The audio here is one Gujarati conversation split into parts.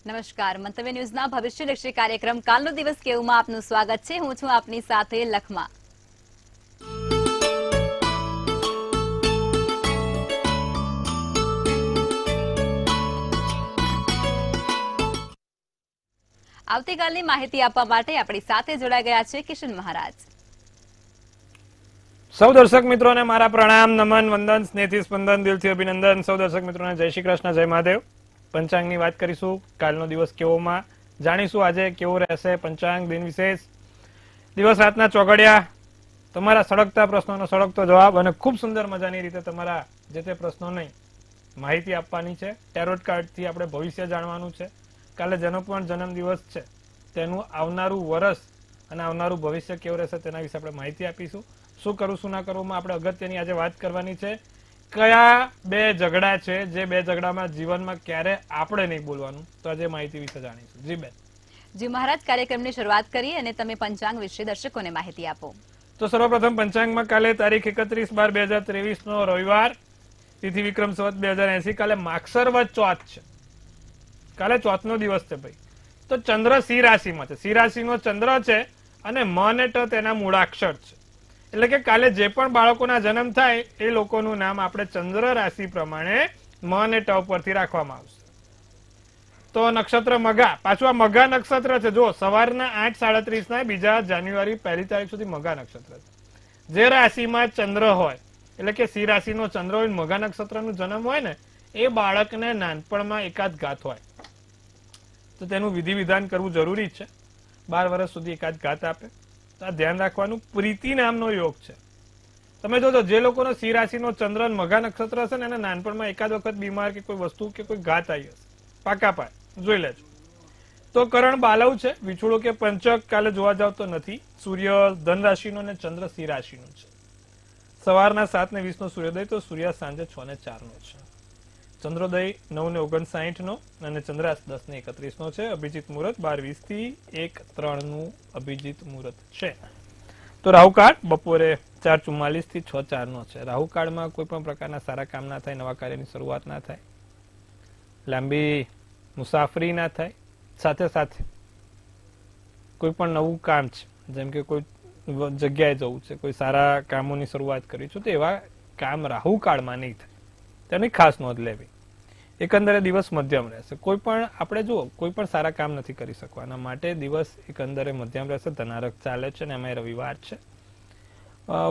નમસ્કાર, મંતવ્ય ન્યૂઝના ભવિષ્યલક્ષી કાર્યક્રમ કાલનો દિવસ કેવુંમાં આપનું સ્વાગત છે. હું છું આપની સાથે લખમા. આવતીકાલની માહિતી આપવા માટે આપણી સાથે જોડાઈ ગયા છે કિશન મહારાજ. સૌ દર્શક મિત્રોને મારા પ્રણામ, નમન, વંદન, સ્નેહથી સ્પંદન, દિલથી અભિનંદન. સૌ દર્શક મિત્રોને જય શ્રી કૃષ્ણ, જય મહાદેવ. પંચાંગની વાત કરીશું. કાલનો દિવસ કેવોમાં જાણીશું આજે કેવો રહેશે. પંચાંગ, દિન વિશેષ, દિવસ રાતના ચોઘડિયા, તમારા સળગતા પ્રશ્નોનો સળગતો જવાબ અને ખૂબ સુંદર મજાની રીતે તમારા જે તે પ્રશ્નોની માહિતી આપવાની છે. ટેરોટ કાર્ડથી આપણે ભવિષ્ય જાણવાનું છે. કાલે જેનો પણ જન્મદિવસ છે તેનું આવનારું વર્ષ અને આવનારું ભવિષ્ય કેવું રહેશે તેના વિશે આપણે માહિતી આપીશું. શું કરવું શું ના કરવું આપણે અગત્યની આજે વાત કરવાની છે. કયા બે ઝઘડા છે જે બે ઝઘડામાં જીવનમાં ક્યારે આપણે નહીં બોલવાનું, તો આજે માહિતી વિશે જાણીશું. જી બેન. જી મહારાજ, કાર્યક્રમની શરૂઆત કરી અને તમે પંચાંગ વિશે દર્શકોને માહિતી આપો. તો સર્વપ્રથમ પંચાંગમાં કાલે તારીખ 31/12/2023 નો રવિવાર, તિથિ વિક્રમ સંવત 2080. કાલે માગસર વદ ચોથ છે. કાલે ચોથનો દિવસ છે ભાઈ. તો ચંદ્ર સિંહ રાશિમાં છે. સિંહ રાશિનો ચંદ્ર છે અને મ અને ટ તેના મૂળાક્ષર છે. એટલે કે કાલે જે પણ બાળકોના જન્મ થાય એ લોકોનું નામ આપણે ચંદ્ર રાશિ પ્રમાણે મ અને ટ પરથી રાખવામાં આવશે. તો નક્ષત્ર મઘા, પાછું આ મઘા નક્ષત્ર છે. જો સવારના 8:37 ના 2 જાન્યુઆરી 1 તારીખ સુધી મઘા નક્ષત્ર છે. જે રાશિમાં ચંદ્ર હોય એટલે કે સિંહ રાશિનો ચંદ્ર હોય, મઘા નક્ષત્રનો જન્મ હોય ને, એ બાળકને નાનપણમાં એકાદ ઘાત હોય તો તેનું વિધિ વિધાન કરવું જરૂરી છે. 12 વર્ષ સુધી એકાદ ઘાત આપે તો આ ધ્યાન રાખવાનું. પ્રીતિ નામનો યોગ છે. તમે જોજો જે લોકોનો સિંહ રાશિનો ચંદ્ર મઘા નક્ષત્ર હશે ને એને નાનપણમાં એકાદ વખત બીમાર કે કોઈ વસ્તુ કે કોઈ ઘાત આવી હશે. પાકા પાય જોઈ લેજો. તો કરણ બાલવ છે. વિછોડો કે પંચક કાલે જોવા જાવ તો નથી. સૂર્ય ધન રાશિનો અને ચંદ્ર સિંહ રાશિનો છે. સવારના 7:20 નો સૂર્યોદય, તો સૂર્યાસ્ત સાંજે 6:04 નો છે. ચંદ્રોદય 9:59 નો અને ચંદ્રાસ્ત 10:31 નો છે. અભિજીત મુહૂર્ત 12:20 થી 1:03 નું અભિજીત મુહૂર્ત છે. તો રાહુકાળ બપોરે 4:44 થી 6:04 નો છે. રાહુકાળમાં કોઈ પણ પ્રકારના સારા કામ ના થાય, નવા કાર્યની શરૂઆત ના થાય, લાંબી મુસાફરી ના થાય, સાથે સાથે કોઈ પણ નવું કામ છે જેમ કે કોઈ જગ્યાએ જવું છે, કોઈ સારા કામોની શરૂઆત કરવી છે, તો એવા કામ રાહુકાળમાં નહીં થાય. તેની ખાસ નોંધ લેવી. એકંદરે દિવસ મધ્યમ રહેશે. કોઈ પણ આપણે જુઓ કોઈ પણ સારા કામ નથી કરી શકવાના, માટે દિવસ એકંદરે મધ્યમ રહેશે. ધનારક ચાલે છે ને એમાં રવિવાર છે.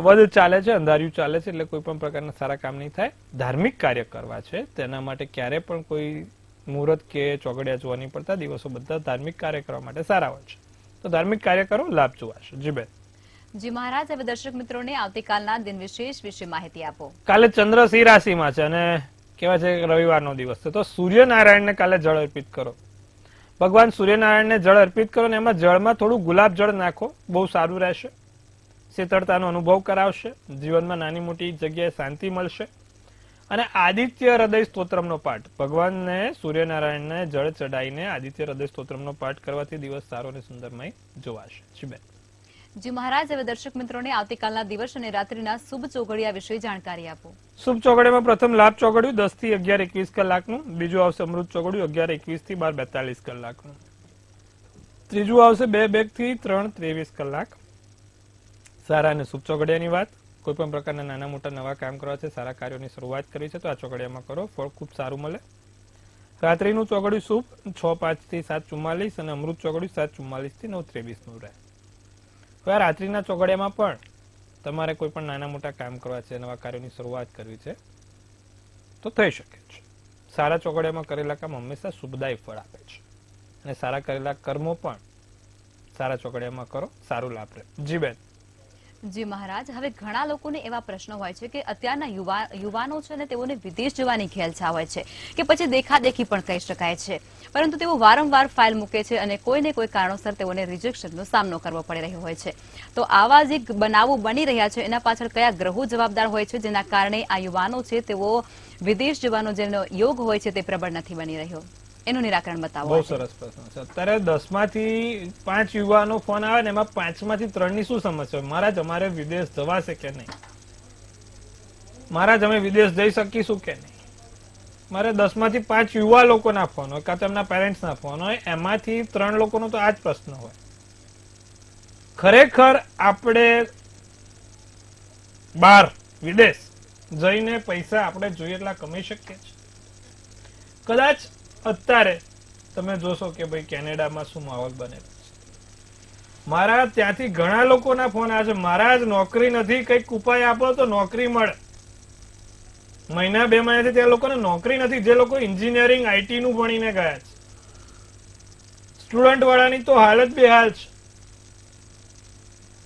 વધ ચાલે છે, અંધાર્યું ચાલે છે, એટલે કોઈ પણ પ્રકારના સારા કામ નહીં થાય. ધાર્મિક કાર્ય કરવા છે તેના માટે ક્યારે પણ કોઈ મુહૂર્ત કે ચોઘડિયા જોવા નહીં પડતા. દિવસો બધા ધાર્મિક કાર્ય કરવા માટે સારા હોય છે. તો ધાર્મિક કાર્ય કરો, લાભ જોવાશે. જી બેન. જી મહારાજ, હવે દર્શક મિત્રોને આવતીકાલના દિન વિશેષ વિશે માહિતી આપો. કાલે ચંદ્ર સિંહ રાશિમાં છે અને કહેવાય છે કે રવિવારનો દિવસ છે. તો સૂર્યનારાયણને કાલે જળ અર્પિત કરો. ભગવાન સૂર્યનારાયણને જળ અર્પિત કરો ને એમાં જળમાં થોડું ગુલાબ જળ નાખો, બહુ સારું રહેશે. શીતળતાનો અનુભવ કરાવશે. જીવનમાં નાની મોટી જગ્યાએ શાંતિ મળશે. અને આદિત્ય હૃદય સ્તોત્રમનો પાઠ, ભગવાનને સૂર્યનારાયણને જળ ચડાવીને આદિત્ય હૃદય સ્તોત્રમનો પાઠ કરવાથી દિવસ સારો અને સુંદરમય જોવાશે. જી બેન. જી મહારાજ, હવે દર્શક મિત્રોને આવતીકાલના દિવસ અને રાત્રિના શુભ ચોઘડિયા વિશે જાણકારી આપો. શુભ ચોઘડિયામાં પ્રથમ લાભ ચોઘડિયું 10 થી 11:21 કલાકનું. બીજું આવશે અમૃત ચોઘડિયું 11:21 થી 12:42 કલાકનું. ત્રીજું આવશે 2:02 થી 3:23 કલાક. સારા અને શુભ ચોઘડિયાની વાત. કોઈ પણ પ્રકારના નાના મોટા નવા કામ કરવા છે, સારા કાર્યોની શરૂઆત કરી છે તો આ ચોઘડિયામાં કરો, ફળ ખૂબ સારું મળે. રાત્રિનું ચોઘડિયું શુભ 6:05 થી 7:44 અને અમૃત ચોઘડિયું 7:44 થી 9:23 નું રહે. હવે રાત્રિના ચોઘડિયામાં પણ તમારે કોઈ પણ નાના મોટા કામ કરવા છે, નવા કાર્યોની શરૂઆત કરવી છે તો થઈ શકે છે. સારા ચોઘડિયામાં કરેલા કામ હંમેશા શુભદાયી ફળ આપે છે અને સારા કરેલા કર્મો પણ સારા ચોઘડિયામાં કરો, સારું લાભ રહે. જી બેન. જી મહારાજ, હવે ઘણા લોકોને એવા પ્રશ્નો હોય છે કે અત્યારના યુવાનો છે ને તેઓને વિદેશ જવાની ખેલછા હોય છે કે પછી દેખાદેખી પણ કહી શકાય છે, પરંતુ તેઓ વારંવાર ફાઇલ મૂકે છે અને કોઈને કોઈ કારણોસર તેઓને રિજેક્શનનો સામનો કરવો પડી રહ્યો હોય છે. તો આવા જે બનાવો બની રહ્યા છે એના પાછળ કયા ગ્રહો જવાબદાર હોય છે જેના કારણે આ યુવાનો છે તેઓ વિદેશ જવાનો જેનો યોગ હોય છે તે પ્રબળ નથી બની રહ્યો? એનું નિરાકરણ બતાવો. બહુ સરસ પ્રશ્ન છે. અત્યારે 10 માંથી 5 યુવાનો ફોન આવે ને એમાં 5 માંથી 3 ની શું સમસ્યા હોય? મહારાજ અમારે વિદેશ જવાશે કે નહીં? મહારાજ અમે વિદેશ જઈ શકીશું કે નહીં? મારે 10 માંથી 5 યુવા લોકોના ફોન હોય કાં તો એમના પેરેન્ટ્સના ફોન હોય, એમાંથી 3 લોકોનો તો આ જ પ્રશ્ન હોય. ખરેખર આપણે બહાર વિદેશ જઈને પૈસા આપણે જોઈએ એટલા કમાઈ શકીએ છીએ? કદાચ અત્યારે તમે જોશો કે ભાઈ કેનેડામાં શું માહોલ બનેલો છે. મારા ત્યાંથી ઘણા લોકોના ફોન આવે છે, મારા જ નોકરી નથી, કંઈક ઉપાય આપો તો નોકરી મળે. મહિના 2 મહિનાથી ત્યાં લોકોને નોકરી નથી, જે લોકો એન્જિનિયરિંગ આઈટી નું ભણીને ગયા છે. સ્ટુડન્ટ વાળાની તો હાલત બેહાલ છે.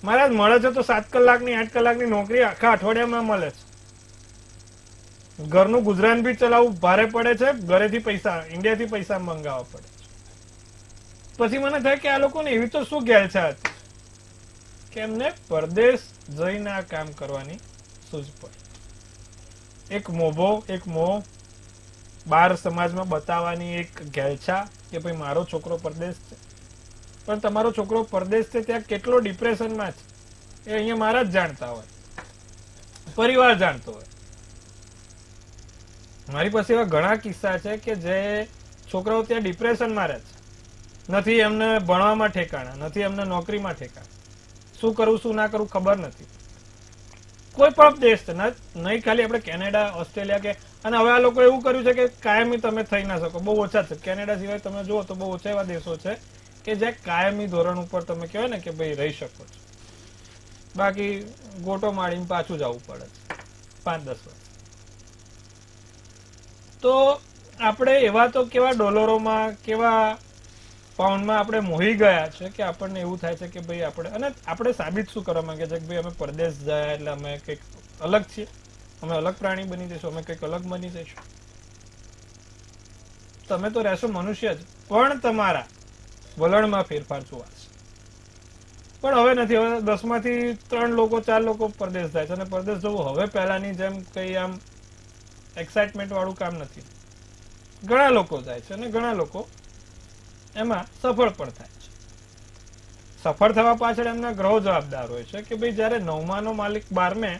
મારા મળે છે તો 7 કલાકની 8 કલાકની નોકરી આખા અઠવાડિયામાં મળે છે. ઘરનું ગુજરાન બી ચલાવવું ભારે પડે છે, ઘરેથી પૈસા ઇન્ડિયાથી પૈસા મંગાવવા પડે છે. પછી મને થાય કે આ લોકોને એવી તો શું ઘેલછા હતી કે એમને પરદેશ જઈને આ કામ કરવાની સૂઝ પડી. એક મોભો, એક મોહ, બાર સમાજમાં બતાવવાની એક ઘેલછા કે ભાઈ મારો છોકરો પરદેશ છે. પણ તમારો છોકરો પરદેશ છે ત્યાં કેટલો ડિપ્રેશનમાં છે એ અહીંયા મારા જ જાણતા હોય, પરિવાર જાણતો હોય. મારી પાસે એવા ઘણા કિસ્સા છે કે જે છોકરાઓ ત્યાં ડિપ્રેશનમાં રહે છે. નથી એમને ભણવામાં ઠેકાણા, નથી એમને નોકરીમાં ઠેકાણા, શું કરવું શું ના કરવું ખબર નથી. કોઈ પણ દેશ છે, નહીં ખાલી આપણે કેનેડા, ઓસ્ટ્રેલિયા કે, અને હવે આ લોકો એવું કર્યું છે કે કાયમી તમે થઈ ના શકો. બહુ ઓછા છે, કેનેડા સિવાય તમે જુઓ તો બહુ ઓછા એવા દેશો છે કે જ્યાં કાયમી ધોરણ ઉપર તમે કહેવાય ને કે ભાઈ રહી શકો છો. બાકી ગોટો મારીને પાછું જવું પડે છે 5-10 વર્ષ. તો આપણે એવા તો કેવા ડોલરોમાં, કેવા પાઉન્ડમાં આપણે મોહી ગયા છે કે આપણને એવું થાય છે કે ભાઈ આપણે, અને આપણે સાબિત શું કરવા માંગે છે કે ભાઈ અમે પરદેશ જાય એટલે અમે કંઈક અલગ છીએ, અમે અલગ પ્રાણી બની જઈશું, અમે કંઈક અલગ બની જઈશું. તમે તો રહેશો મનુષ્ય જ, પણ તમારા વલણમાં ફેરફાર જોવાશે. પણ હવે નથી. હવે 10 માંથી 3 લોકો 4 લોકો પરદેશ જાય છે, અને પરદેશ જવું હવે પહેલાની જેમ કઈ આમ એક્સાઇટમેન્ટ વાળું કામ નથી. ઘણા લોકો જાય છે અને ઘણા લોકો એમાં સફળ પણ થાય છે. સફળ થવા પાછળ એમના ગ્રહો જવાબદાર હોય છે કે ભાઈ જયારે 9માનો માલિક 12મે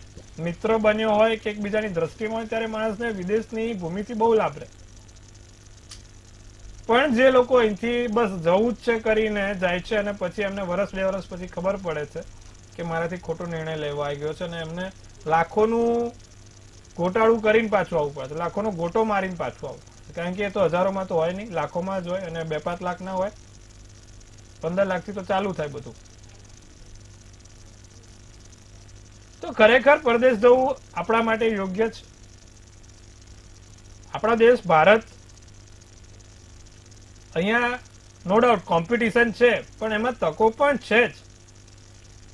મિત્ર બન્યો હોય કે એકબીજાની દ્રષ્ટિમાં હોય ત્યારે માણસને વિદેશની ભૂમિથી બહુ લાભ રહે. પણ જે લોકો અહીંથી બસ જવું જ છે કરીને જાય છે અને પછી એમને 1-2 વર્ષ પછી ખબર પડે છે કે મારાથી ખોટો નિર્ણય લેવાઈ ગયો છે, અને એમને લાખોનું ગોટાળું કરીને પાછું આવવું પડે, લાખોનો ગોટો મારીને પાછું આવવું પડે. કારણ કે એ તો હજારોમાં તો હોય નહીં, લાખોમાં જ હોય, અને 2-5 લાખ ના હોય, 15 લાખથી તો ચાલુ થાય બધું. તો ખરેખર પરદેશ જવું આપણા માટે યોગ્ય છે. આપણા દેશ ભારત, અહીંયા નો ડાઉટ કોમ્પિટિશન છે, પણ એમાં તકો પણ છે જ.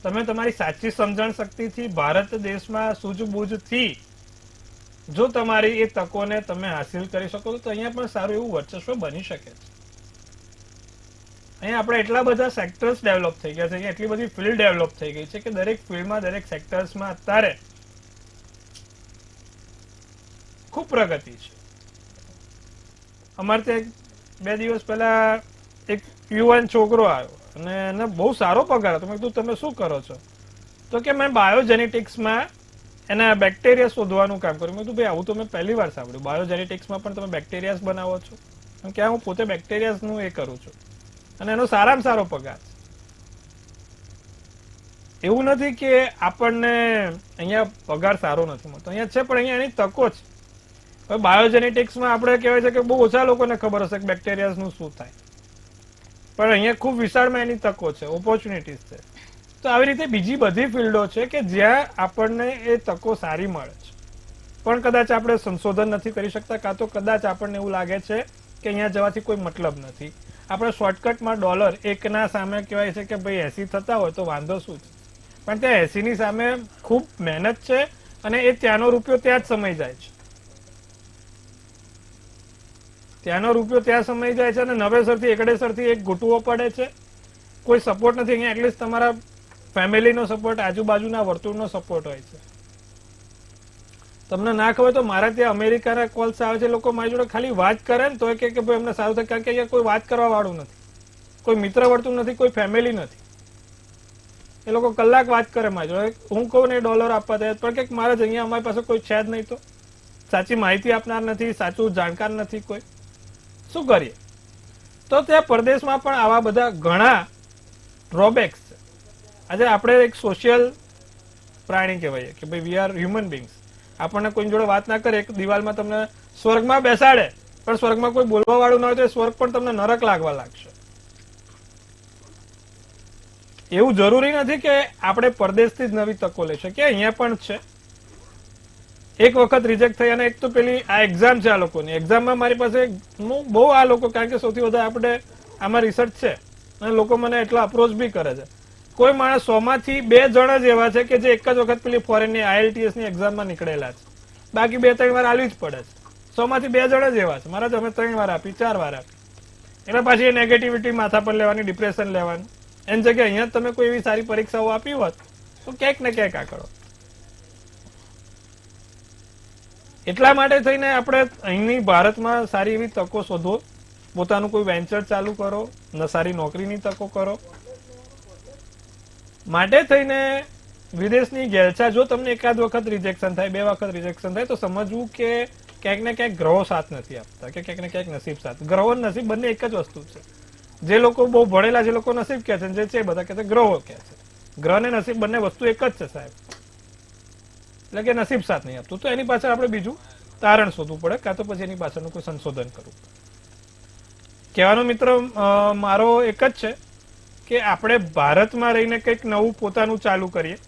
તમે તમારી સાચી સમજણ શક્તિથી ભારત દેશમાં સૂઝબૂઝથી જો તમારી એ તકોને તમે હાસિલ કરી શકો તો અહીંયા પણ સારું એવું વર્ચસ્વ બની શકે છે. અહીંયા આપણે એટલા બધા સેક્ટર્સ ડેવલપ થઈ ગયા છે, અહીંયા એટલી બધી ફિલ્ડ ડેવલપ થઈ ગઈ છે કે દરેક ફિલ્ડમાં, દરેક સેક્ટર્સમાં અત્યારે ખૂબ પ્રગતિ છે. અમારે ત્યાં 2 દિવસ પહેલા એક યુવાન છોકરો આવ્યો અને એને બહુ સારો પગાર હતો. મેં કીધું તમે શું કરો છો? તો કે મેં બાયોજેનેટિક્સમાં એના બેક્ટેરિયા શોધવાનું કામ કર્યું. મેં કીધું ભાઈ આવું તો મેં પહેલી વાર સાંભળ્યું, બાયોજેનેટિક્સમાં પણ તમે બેક્ટેરિયાસ બનાવો છો? કે હું પોતે બેક્ટેરિયાસનું એ કરું છું, અને એનો સારામાં સારો પગાર છે. એવું નથી કે આપણને અહીંયા પગાર સારો નથી મળતો, અહીંયા છે, પણ અહીંયા એની તકો છે. હવે બાયોજેનેટિક્સમાં આપણે કહેવાય છે કે બહુ ઓછા લોકોને ખબર હશે કે બેક્ટેરિયાસનું શું થાય, પણ અહીંયા ખૂબ વિશાળમાં એની તકો છે, ઓપોર્ચ્યુનિટીઝ છે. તો આવી રીતે બીજી બધી ફિલ્ડો છે કે જ્યાં આપણને એ તકો સારી મળે છે, પણ કદાચ આપણે સંશોધન નથી કરી શકતા, કાં તો કદાચ આપણને એવું લાગે છે કે અહીંયા જવાથી કોઈ મતલબ નથી. આપણે શોર્ટકટમાં ડોલર એકના સામે કહેવાય છે કે ભાઈ 80 થતા હોય તો વાંધો શું છે, પણ ત્યાં 80ની સામે ખૂબ મહેનત છે, અને એ ત્યાંનો રૂપિયો ત્યાં જ સમાઈ જાય છે. ત્યાંનો રૂપિયો ત્યાં સમાઈ જાય છે, અને નવેસરથી એકડેસરથી એક ઘૂંટવો પડે છે. કોઈ સપોર્ટ નથી અહીંયા. એટલીસ્ટ તમારા ફેમિલીનો સપોર્ટ, આજુબાજુના વર્તુળનો સપોર્ટ હોય છે. તમને ના ખબર તો મારા ત્યાં અમેરિકાના કોલ્સ આવે છે, લોકો મારી જોડે ખાલી વાત કરે ને તો કે ભાઈ એમને સારું થાય, કારણ કે અહીંયા કોઈ વાત કરવા વાળું નથી, કોઈ મિત્ર વર્તુળ નથી, કોઈ ફેમિલી નથી. એ લોકો કલાક વાત કરે મારી જોડે. હું કહું ને $1 આપવા દે, પણ કે મારે જ અહીંયા અમારી પાસે કોઈ છે જ નહીં, તો સાચી માહિતી આપનાર નથી, સાચું જાણકાર નથી કોઈ, શું કરીએ? તો ત્યાં પરદેશમાં પણ આવા બધા ઘણા ડ્રોબેક્સ છે. આજે આપણે એક સોશિયલ પ્રાણી કહેવાય કે ભાઈ વી આર હ્યુમન બીંગ્સ. આપણને કોઈ જોડે વાત ના કરે, એક દિવાલમાં તમને સ્વર્ગમાં બેસાડે પણ સ્વર્ગમાં કોઈ બોલવા વાળું ના હોય તો સ્વર્ગ પણ તમને નરક લાગવા લાગશે. એવું જરૂરી નથી કે આપણે પરદેશથી જ નવી તકો લઈ શકીએ, અહીંયા પણ છે. એક વખત રિજેક્ટ થઈ અને એક તો પેલી આ એક્ઝામ છે, આ લોકોની એક્ઝામમાં મારી પાસે બહુ આ લોકો, કારણ કે સૌથી વધારે આપણે આમાં રિસર્ચ છે અને લોકો મને એટલા અપ્રોચ બી કરે છે. કોઈ માણસ 100 માંથી 2 જણ જ એવા છે કે જે એક જ વખત પેલી ફોરેનની IELTS ની એક્ઝામમાં નીકળેલા છે, બાકી 2-3 વાર આલવી જ પડે છે. 100 માંથી 2 જણ જ એવા છે. મારા અમે 3 વાર આપી, 4 વાર આપી, એટલે પાછી એ નેગેટિવિટી માથા પર લેવાની, ડિપ્રેશન લેવાનું. એની જગ્યાએ અહીંયા તમે કોઈ એવી સારી પરીક્ષાઓ આપી હોત તો ક્યાંક ને ક્યાંક આંકડો. એટલા માટે થઈને આપણે અહીંની ભારતમાં સારી એવી તકો શોધો, પોતાનું કોઈ વેન્ચર ચાલુ કરો, સારી નોકરીની તકો કરો. માટે થઈને વિદેશની ઘેલછા, જો તમને એકાદ વખત રિજેક્શન થાય, 2 વખત રિજેક્શન થાય, તો સમજવું કે ક્યાંક ને ક્યાંક ગ્રહો સાથ નથી આપતા, કે ક્યાંક ને ક્યાંક નસીબ સાથ. ગ્રહો અને નસીબ બંને એક જ વસ્તુ છે. જે લોકો બહુ ભણેલા, જે લોકો નસીબ કહે છે, જે છે બધા કહે છે ગ્રહો કહે છે. ગ્રહ ને નસીબ બંને વસ્તુ એક જ છે સાહેબ. એટલે કે નસીબ સાથ નહીં આપતું, તો એની પાછળ આપણે બીજું તારણ શોધવું પડે, કાં તો પછી એની પાછળનું કોઈ સંશોધન કરવું પડે. કહેવાનો મિત્ર મારો એક જ છે કે આપણે ભારતમાં રહીને કંઈક નવું પોતાનું ચાલુ કરીએ,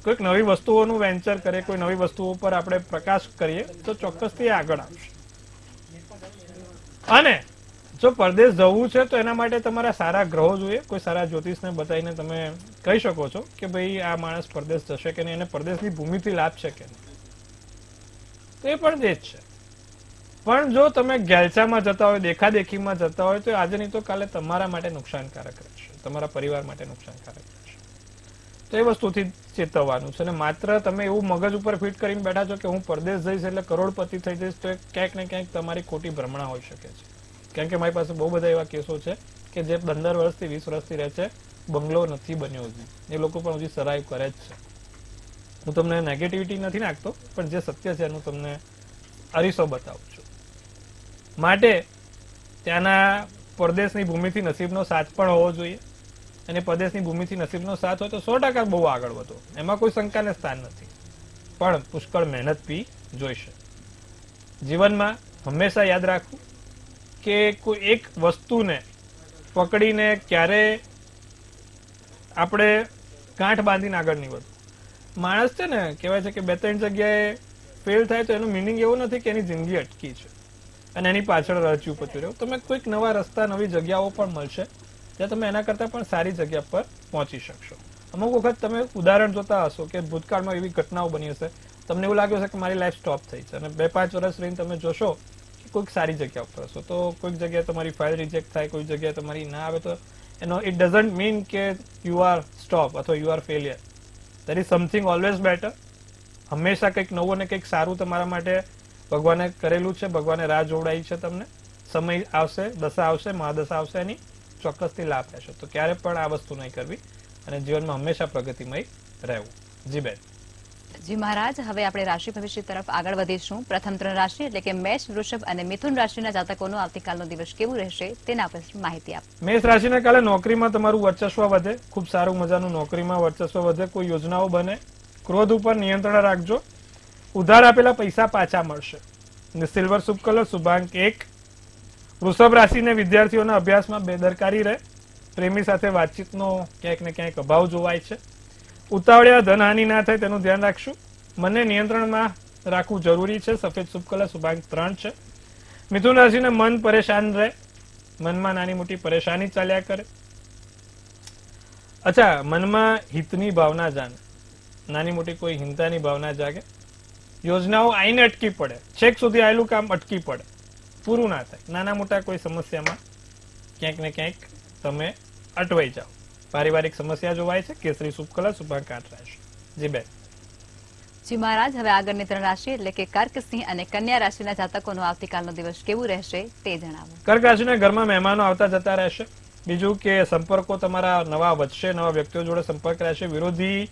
કોઈક નવી વસ્તુઓનું વેન્ચર કરીએ, કોઈ નવી વસ્તુઓ પર આપણે પ્રકાશ કરીએ તો ચોક્કસથી આગળ આવશે. અને જો પરદેશ જવું છે તો એના માટે તમારા સારા ગ્રહો જોઈએ. કોઈ સારા જ્યોતિષને બતાવીને તમે કહી શકો છો કે ભાઈ આ માણસ પરદેશ જશે કે નહીં, એને પરદેશની ભૂમિથી લાભ છે કે નહીં. તો એ પણ દેશ છે. પણ જો તમે ગેલછામાં જતા હોય, દેખાદેખીમાં જતા હોય, તો આજે નહીં તો કાલે તમારા માટે નુકસાનકારક રહેશે, તમારા પરિવાર માટે નુકસાનકારક રહેશે. તો એ વસ્તુથી ચેતવવાનું છે. અને માત્ર તમે એવું મગજ ઉપર ફિટ કરીને બેઠા છો કે હું પરદેશ જઈશ એટલે કરોડપતિ થઈ જઈશ, તો ક્યાંક ને ક્યાંક તમારી ખોટી ભ્રમણા હોઈ શકે છે. કારણ કે મારી પાસે બહુ બધા એવા કેસો છે કે જે 15 વર્ષથી 20 વર્ષથી રહે છે, બંગલો નથી બન્યો હજી, એ લોકો પણ હજી સરાઈવ કરે જ છે. હું તમને નેગેટિવિટી નથી નાખતો, પણ જે સત્ય છે એનું તમને અરીસો બતાવું છું. માટે ત્યાંના પરદેશની ભૂમિથી નસીબનો સાથ પણ હોવો જોઈએ, અને પરદેશની ભૂમિથી નસીબનો સાથ હોય તો 100% બહુ આગળ વધો, એમાં કોઈ શંકાને સ્થાન નથી. પણ પુષ્કળ મહેનત બી જોઈશે. જીવનમાં હંમેશા યાદ રાખવું કે કોઈ એક વસ્તુને પકડીને ક્યારે આપણે ગાંઠ બાંધીને આગળ નહીં વધવું. માણસ છે ને, કહેવાય છે કે 2-3 જગ્યાએ ફેલ થાય તો એનું મિનિંગ એવું નથી કે એની જિંદગી અટકી છે અને એની પાછળ રચ્યું પચ્યું રહ્યું. તમે કોઈક નવા રસ્તા, નવી જગ્યાઓ પણ મળશે જ્યાં તમે એના કરતાં પણ સારી જગ્યા પર પહોંચી શકશો. અમુક વખત તમે ઉદાહરણ જોતા હશો કે ભૂતકાળમાં એવી ઘટનાઓ બની હશે, તમને એવું લાગ્યું હશે કે મારી લાઈફ સ્ટોપ થઈ છે, અને 2-5 વર્ષ રહીને તમે જોશો કે કોઈક સારી જગ્યા ઉપર હશો, તો કોઈક જગ્યાએ તમારી ફાઇલ રિજેક્ટ થાય, કોઈક જગ્યાએ તમારી ના આવે, તો એનો ઇટ ડઝન્ટ મીન કે યુ આર સ્ટોપ અથવા you are failure. There is something always better. હંમેશા કંઈક નવું અને કંઈક સારું તમારા માટે ભગવાને કરેલું છે, ભગવાને રાહ જોવડાવી છે તમને. સમય આવશે, દશા આવશે, મહાદશા આવશે, એની ચોક્કસથી લાભ રહેશે. તો ક્યારે પણ આ વસ્તુ નહીં કરવી અને જીવનમાં હંમેશા પ્રગતિમય રહેવું. જી બેન. જી મહારાજ, હવે આપણે રાશિ ભવિષ્ય તરફ આગળ વધીશું. પ્રથમ 3 રાશિ એટલે કે મેષ, વૃષભ અને મિથુન રાશિના જાતકોનો આવતીકાલનો દિવસ કેવું રહેશે તેના પર માહિતી આપો. મેષ રાશિને કાલે નોકરીમાં તમારું વર્ચસ્વ વધે, ખૂબ સારું મજાનું નોકરીમાં વર્ચસ્વ વધે, કોઈ યોજનાઓ બને. ક્રોધ ઉપર નિયંત્રણ રાખજો. ઉધાર આપેલા પૈસા પાછા મળશે. સિલ્વર શુભ કલર, શુભાંક 1. વૃષભ રાશિને વિદ્યાર્થીઓના અભ્યાસમાં બેદરકારી રહે. પ્રેમી સાથે વાતચીતનો ક્યાંક ને ક્યાંક અભાવ જોવાય છે. ઉતાવળિયા ધનહાનિ ના થાય તેનું ધ્યાન રાખશું. મનને નિયંત્રણમાં રાખવું જરૂરી છે. સફેદ શુભ કલર, શુભાંક 3 છે. મિથુન રાશિને મન પરેશાન રહે, મનમાં નાની મોટી પરેશાની ચાલ્યા કરે. અચ્છા, મનમાં હિતની ભાવના જાગે, નાની મોટી કોઈ હિંતાની ભાવના જાગે. યોજનાઓ આઈને અટકી પડે, છેક સુધી આવેલું કામ અટકી પડે, પૂરું ના થાય. નાના મોટા કોઈ સમસ્યામાં ક્યાંક ને ક્યાંક તમે અટવાઈ જાઓ. પારિવારિક સમસ્યા જોવાય છે. કેસરી શુભ કલર, શુભાંક 8 રહેશે. જી બેન. જી મહારાજ, હવે આગળની 3 રાશિ એટલે કે કર્ક, સિંહ અને કન્યા રાશિના જાતકોનો આવતીકાલનો દિવસ કેવું રહેશે તે જણાવો. કર્ક રાશિના ઘરમાં મહેમાનો આવતા જતા રહેશે. બીજું કે સંપર્કો તમારા નવા વધશે, નવા વ્યક્તિઓ જોડે સંપર્ક રહેશે. વિરોધી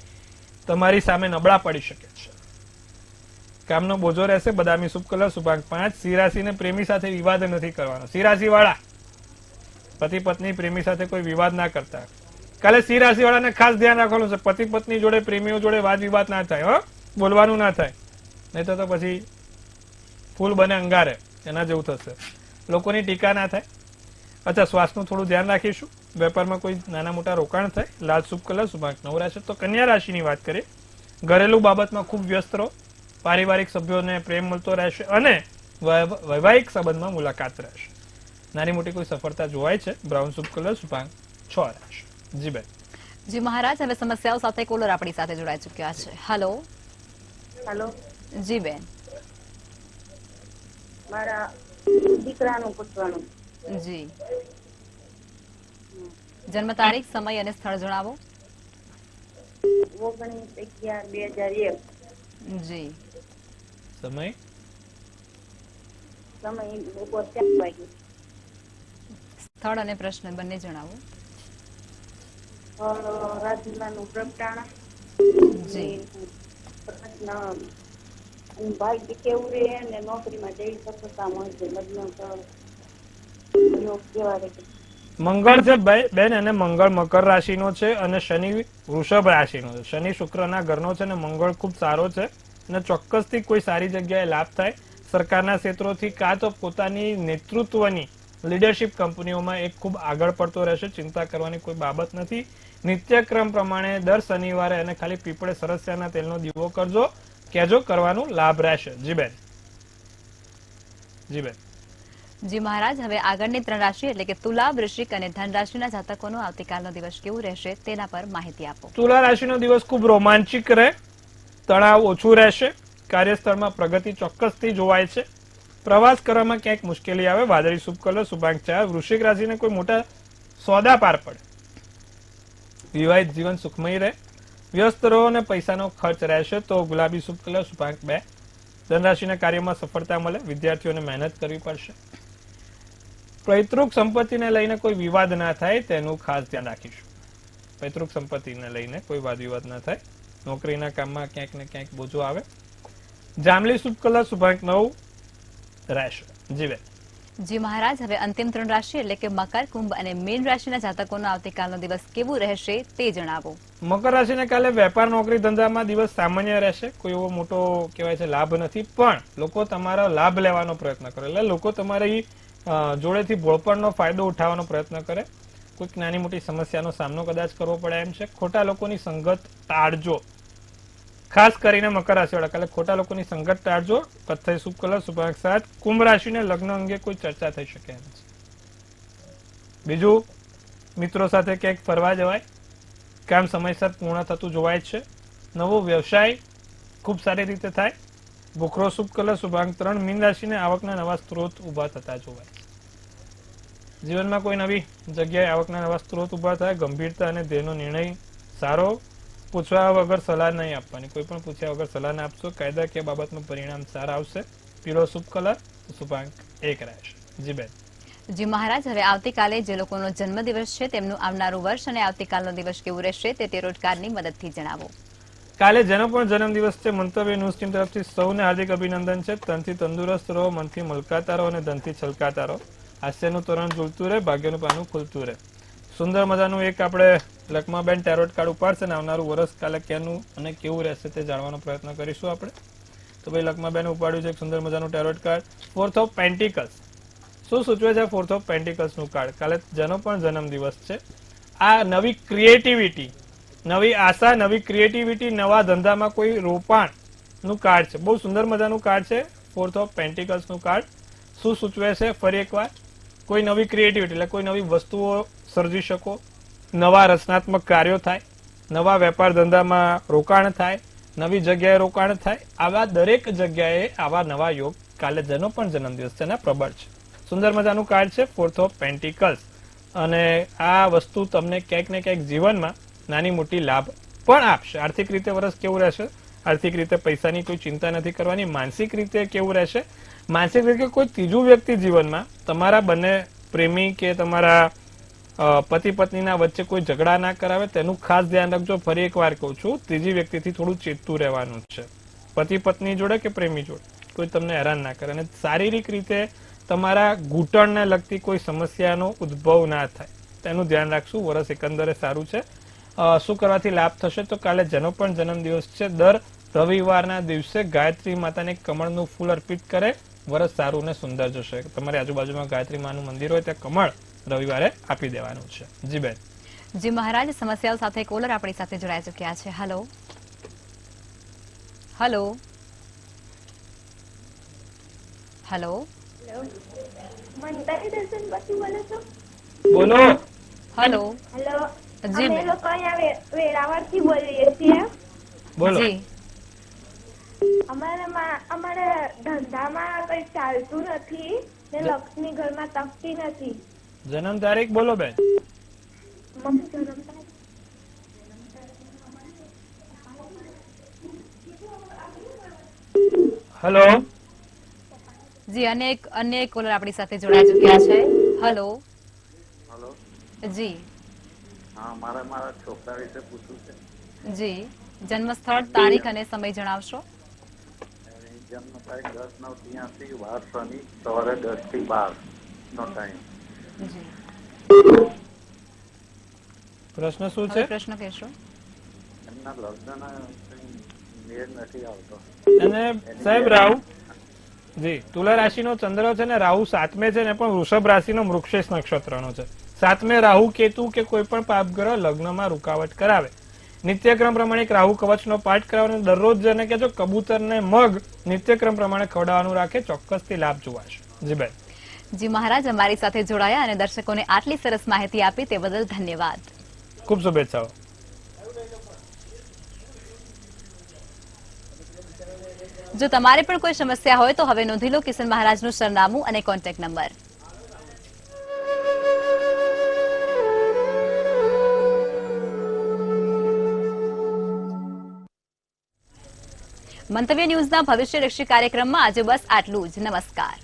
તમારી સામે નબળા પડી શકે છે. કામનો બોજો રહેશે. બદામી શુભ કલર શુભાંક 5. સિંહ રાશિને પ્રેમી સાથે વિવાદ નથી કરવાનો. સિંહ રાશિ વાળા પતિ પત્ની પ્રેમી સાથે કોઈ વિવાદ ના કરતા. કાલે સિંહ રાશિ વાળાને ખાસ ધ્યાન રાખવાનું છે. પતિ પત્ની જોડે પ્રેમીઓ જોડે વાદ વિવાદ ના થાય. હો, બોલવાનું ના થાય, નહીં તો પછી ફૂલ બને અંગારે, એના જેવું થશે. લોકોની ટીકા ના થાય. અચ્છા, શ્વાસનું થોડું ધ્યાન રાખીશું. વેપારમાં કોઈ નાના મોટા રોકાણ થાય. લાલ શુભ કલર શુભાંક 9 રહેશે. તો કન્યા રાશિની વાત કરીએ. ઘરેલું બાબતમાં ખૂબ વ્યસ્ત રહો. પારિવારિક સભ્યોને પ્રેમ મળતો રહેશે અને વૈવાહિક સંબંધમાં મુલાકાત રહેશે. નાની મોટી કોઈ સફળતા જોવાય છે. બ્રાઉન શુભ કલર શુભાંક 6 રહેશે. જી બેન. જી મહારાજ, હવે સમસ્યાઓ સાથે કોલર આપણી સાથે જોડાઈ ચુક્યા છે. હેલો. હેલો, જી બેન. મારા દીકરાનું પૂછવાનું. જી, જન્મ તારીખ, સમય અને સ્થળ જણાવો. 19/11/2001. જી, સમય સમય બપોર 4 વાગે. સ્થળ અને પ્રશ્ન બંને જણાવો. રાજુલાનું પ્રગટાણા. જી, પ્રશ્ન ભાઈ કેવું રહે ને નોકરીમાં જઈ સફળતા મળશે. લગ્ન યોગ કેવા રહે. મંગળ છે બેન, અને મંગળ મકર રાશિનો છે અને શનિ વૃષભ રાશિનો છે. શનિ શુક્રના ઘરનો છે અને મંગળ ખૂબ સારો છે અને ચોક્કસથી કોઈ સારી જગ્યાએ લાભ થાય. સરકારના ક્ષેત્રોથી કાં તો પોતાની નેતૃત્વની લીડરશિપ કંપનીઓમાં એક ખૂબ આગળ પડતો રહેશે. ચિંતા કરવાની કોઈ બાબત નથી. નિત્યક્રમ પ્રમાણે દર શનિવારે અને ખાલી પીપળે સરસ્યાના તેલનો દીવો કરજો. કહેજો, કરવાનું લાભ રહેશે. જી બેન. જી બેન. જી મહારાજ, હવે આગળની 3 રાશિ એટલે કે તુલા, વૃશ્ચિક અને ધન રાશિના જાતકોનો આવતીકાલનો દિવસ કેવું રહેશે તેના પર માહિતી આપો. તુલા રાશિનો દિવસ ખૂબ રોમાંચિક રહે. તણાવ ઓછું રહેશે. કાર્યસ્થળમાં પ્રગતિ ચોક્કસથી જોવાય છે. પ્રવાસ કરવામાં ક્યાંક મુશ્કેલી આવે. વાદળી શુભ કલર શુભાંક 4. વૃશ્ચિક રાશિને કોઈ મોટા સોદા પાર પડે. વિવાહિત જીવન સુખમય રહે. વ્યસ્ત રહો અને પૈસાનો ખર્ચ રહેશે. તો ગુલાબી શુભ કલર શુભાંક 2. ધનરાશિના કાર્યમાં સફળતા મળે. વિદ્યાર્થીઓને મહેનત કરવી પડશે. પૈતૃક સંપત્તિને લઈને કોઈ વિવાદ ના થાય તેનું ખાસ ધ્યાન રાખીશું. પૈતૃક સંપત્તિને લઈને કોઈ વાદ વિવાદ ના થાય. નોકરીના કામમાં ક્યાંક ને ક્યાંક બોજો આવે. જાંબલી શુભ કલર શુભાંક 9 રહેશે. જી બેન. જી મહારાજ, હવે અંતિમ 3 રાશિ એટલે કે મકર, કુંભ અને મીન રાશિના જાતકોનો આવતીકાલનો દિવસ કેવું રહેશે તે જણાવો. મકર રાશિને કાલે વેપાર નોકરી ધંધામાં દિવસ સામાન્ય રહેશે. કોઈ એવો મોટો કહેવાય છે લાભ નથી, પણ લોકો તમારો લાભ લેવાનો પ્રયત્ન કરે. એટલે લોકો તમારી જોડેથી ભોળપણનો ફાયદો ઉઠાવવાનો પ્રયત્ન કરે. કોઈક નાની મોટી સમસ્યાનો સામનો કદાચ કરવો પડે એમ છે. ખોટા લોકોની સંગત ટાળજો. ખાસ કરીને મકર રાશિ વાળા કાલે ખોટા લોકોની સંગત ટાળજો. કથ્થઈ શુભ કલર શુભાંક 7. કુંભ રાશિને લગ્ન અંગે કોઈ ચર્ચા થઈ શકે એમ છે. બીજું, મિત્રો સાથે ક્યાંક ફરવા જવાય. કામ સમયસર પૂર્ણ થતું જોવાય છે. નવો વ્યવસાય ખૂબ સારી રીતે થાય. ભૂખરો શુભ કલર શુભાંક 3. મીન રાશિને આવકના નવા સ્ત્રોત ઉભા થતા જોવાય. જીવનમાં કોઈ નવી જગ્યાએ આવકના નવા સ્ત્રોત ઉભા થાય. ગંભીરતા અને ધ્યેયનો નિર્ણય સારો. પૂછવા વગર સલાહ નહીં આપવાની. કોઈ પણ પૂછ્યા વગર સલાહ ના આપશો. કાયદાકીય બાબતનું પરિણામ સારા આવશે. પીળો શુભ કલર શુભાંક 1 રહેશે. જી બેન. જી મહારાજ, હવે આવતીકાલે જે લોકોનો જન્મદિવસ છે તેમનું આવનારું વર્ષ અને આવતીકાલનો દિવસ કેવું રહેશે તે રોજગારની મદદથી જણાવો. કાલે જેનો પણ જન્મદિવસ છે, મંતવ્ય ન્યૂઝ ટીમ તરફથી સૌને હાર્દિક અભિનંદન છે. તનથી તંદુરસ્ત રહો, મનથી મલકાતા રહો અને ધનથી છલકાતા રહો. હાસ્યનું તોરણ ઝૂલતું રહે, ભાગ્યનું પાનું ખુલતું રહે. સુંદર મજાનું એક આપણે લક્ષ્માબેન ટેરોટ કાર્ડ ઉપાડશે અને આવનારું વર્ષ કાલે ક્યાંનું અને કેવું રહેશે તે જાણવાનો પ્રયત્ન કરીશું આપણે. તો ભાઈ લક્ષ્માબેન ઉપાડ્યું છે એક સુંદર મજાનું ટેરોટ કાર્ડ. 4th of પેન્ટિકલ્સ. શું સૂચવે છે 4th ઓફ પેન્ટિકલ્સનું કાર્ડ? કાલે જેનો પણ જન્મદિવસ છે, આ નવી ક્રિએટિવિટી, નવી આશા, નવી ક્રિએટિવિટી, નવા ધંધામાં કોઈ રોપાણનું કાર્ડ છે. બહુ સુંદર મજાનું કાર્ડ છે 4th ઓફ પેન્ટિકલ્સનું કાર્ડ. શું સૂચવે છે ફરી એકવાર? કોઈ નવી ક્રિએટિવિટી એટલે કોઈ નવી વસ્તુઓ સર્જી શકો. નવા રચનાત્મક કાર્યો થાય. નવા વેપાર ધંધામાં રોકાણ થાય. નવી જગ્યાએ રોકાણ થાય. આવા દરેક જગ્યાએ આવા નવા યોગ કાલે જેનો પણ જન્મદિવસ છે એના પ્રબળ છે. સુંદર મજાનું કાર્ડ છે 4th ઓફ પેન્ટિકલ્સ. અને આ વસ્તુ તમને ક્યાંક ને ક્યાંક જીવનમાં નાની મોટી લાભ પણ આપશે. આર્થિક રીતે વર્ષ કેવું રહેશે? આર્થિક રીતે પૈસાની કોઈ ચિંતા નથી કરવાની. માનસિક રીતે કેવું રહેશે? માનસિક રીતે કોઈ ત્રીજું વ્યક્તિ જીવનમાં તમારા બંને પ્રેમી કે તમારા પતિ પત્નીના વચ્ચે કોઈ ઝઘડા ના કરાવે તેનું ખાસ ધ્યાન રાખજો. ફરી એકવાર કહું છું, ત્રીજી વ્યક્તિથી થોડું ચેતતું રહેવાનું છે. પતિ પત્ની જોડે કે પ્રેમી જોડે કોઈ તમને હેરાન ના કરે અને શારીરિક રીતે તમારા ઘૂંટણને લગતી કોઈ સમસ્યાનો ઉદ્ભવ ના થાય તેનું ધ્યાન રાખશું. વર્ષ એકંદરે સારું છે. શું કરવાથી લાભ થશે તો કાલે જેનો પણ જન્મદિવસ છે દર રવિવારના દિવસે ગાયત્રી માતાને કમળનું ફૂલ અર્પિત કરે. વર્ષ સારું ને સુંદર જશે. તમારી આજુબાજુમાં ગાયત્રી માનું મંદિર હોય ત્યાં કમળ રવિવારે આપી દેવાનું છે. જી બેન. જી મહારાજ, સમસ્યાઓ સાથે કોલર આપણી સાથે જોડાઈ ચુક્યા છે. હેલો હેલો હેલો મંતરી દર્શન પછી બોલો છો? બોલો. હેલો હેલો, જી અમે બેન. લોકો અહીંયા વેરાવળથી બોલીએ છીએ. બોલો. જી અમારા ધંધામાં કઈ ચાલતું નથી ને લક્ષ્મી ઘરમાં તકતી નથી. જન્મ તારીખ બોલો બેન. મમ્મી જન્મ તારીખ? હેલો. જી અન્ય એક કોલર આપણી સાથે જોડાઈ ચુક્યા છે. Hello hello. જી હા, મારા છોકરા વિશે પૂછવું છે. જી જન્મ સ્થળ, તારીખ અને સમય જણાવશો? એની જન્મ તારીખ 10/9/83, વાર શનિ, સવારે 10 થી 12 નો ટાઈમ. જી પ્રશ્ન શું હવે છે? પ્રશ્ન કહેશો? એમના લગ્નના કંઈ મેળ નથી આવતો. અને સાહેબ રાહુ જી તુલા રાશિનો ચંદ્ર છે ને રાહુ 7મે છે ને પણ વૃષભ રાશિનો મૃગશીર્ષ નક્ષત્રનો છે. 7મે રાહુ કેતુ કે કોઈ પણ પાપ ગ્રહ લગ્નમાં રૂકાવટ કરાવે. નિત્યક્રમ પ્રમાણે એક રાહુ કવચનો પાઠ કરાવવાનો. દરરોજ જેને કહેજો કબૂતરને મગ નિત્યક્રમ પ્રમાણે ખવડાવવાનું રાખે, ચોક્કસથી લાભ જોવાશે. જી બેન. જી મહારાજ, અમારી સાથે જોડાયા અને દર્શકોને આટલી સરસ માહિતી આપી તે બદલ ધન્યવાદ. ખૂબ શુભેચ્છાઓ. જો તમારે પણ કોઈ સમસ્યા હોય તો હવે નોંધી લો કિશન મહારાજનું સરનામું અને કોન્ટેક્ટ નંબર. મંતવ્ય ન્યૂઝના ભવિષ્યલક્ષી કાર્યક્રમમાં આજે બસ આટલું જ. નમસ્કાર.